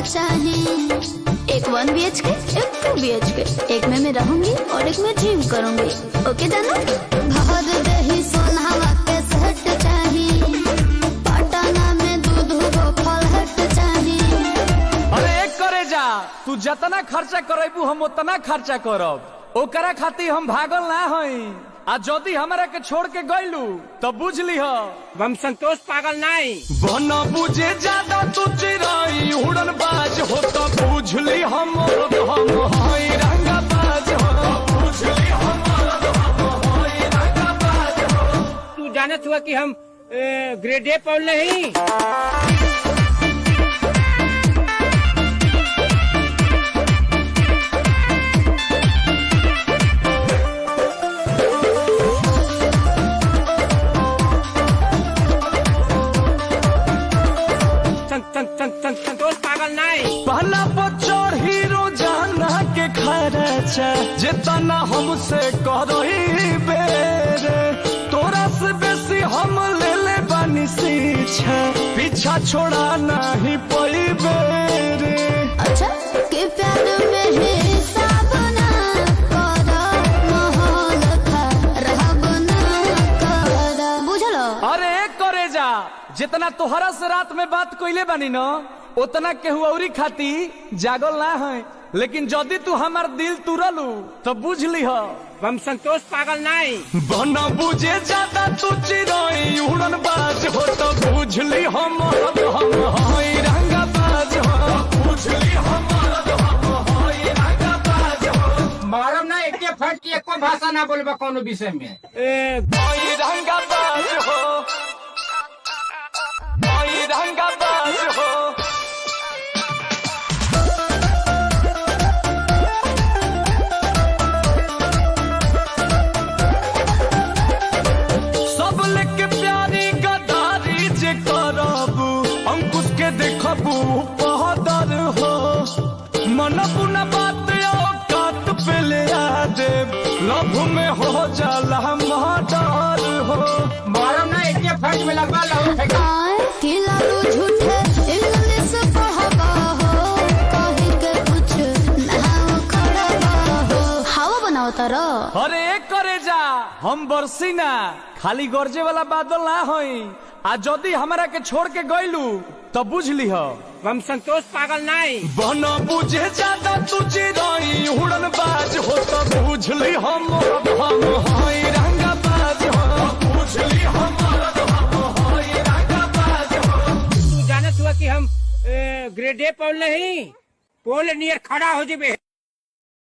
चाहिए। एक 1 BHK, एक 2 BHK, एक में मैं रहूंगी और एक में ड्रीम करूंगी। ओके जानो? भर दही सोनावा के सेट चाहिए, पटना में दूध हो फल हट चाहिए। अरे एक करे जा, तू जतना खर्चा करेबू हम उतना खर्चा करब। ओकरा खातिर हम भागल ना हई। आ जदि हमरा के छोड़ के गइलू तो बुझ लीह हम संतोष पागल नहीं। बन बुझे ज्यादा तू चिराई उड़न बाज हो तो बुझ ली हम हई रंगा बाज हो। बुझ ली हम हई रंगा बाज हो। तू जानत हुआ कि हम ग्रेड ए पढ़ नहीं। संतोष पागल नहीं। पहला बच्चर हीरो जाना के खर्चा जितना हमसे करही बेरे, तोरा से बेसी हम ले ले बानी शिक्षा, पीछा छोड़ा नहीं पई बेरे। अच्छा के प्यार में हिसाब ना करो, माहौल खराब ना करो, बुझलो? अरे करे जा, जितना तोहरा से रात में बात कइले बानी न उतना केहू औरी खाती जागल ना है। लेकिन जदि तू हमार दिल तुरलू तो बुझ लीह हम संतोष पागल नहीं। बना बुझे ज्यादा तू चिराई उड़न बाज हो तो बुझ ली हम हई रंगा बाज हो। बुझ ली हम हई रंगा बाज हो। मारम ना एक फट की एको भाषा ना बोलबा कोनो विषय में। हई रंगा बाज हो, हई रंगा बाज हो। सब लेके प्यारी गदारी जे करबू अंकुश के देखबू पहदर हो। मन पुना बात औकात पे ले आ दे, लभ में हो जाला मर्डर हो। मारम ना एक फट में लगवा लो। कि लालू झूठे इंग्लिश पढ़बा हो, कहीं के कुछ ना करबा हो। हवा बनाओ तारा। अरे एक करे जा, हम बरसी ना खाली गरजे वाला बादल ना हई। आ जदि हमरा के छोड़ के गइलू तो बुझ लीह हम संतोष पागल नहीं। बन बुझे ज्यादा तू चिराई उड़न बाज हो तो बुझ ली हम हई रंगा बाज हो। बुझ ली हम हई रंगा बाज हो। तू जानत हुआ कि हम ग्रेड ए पढ़ नहीं। पोल नियर खड़ा हो जेबे।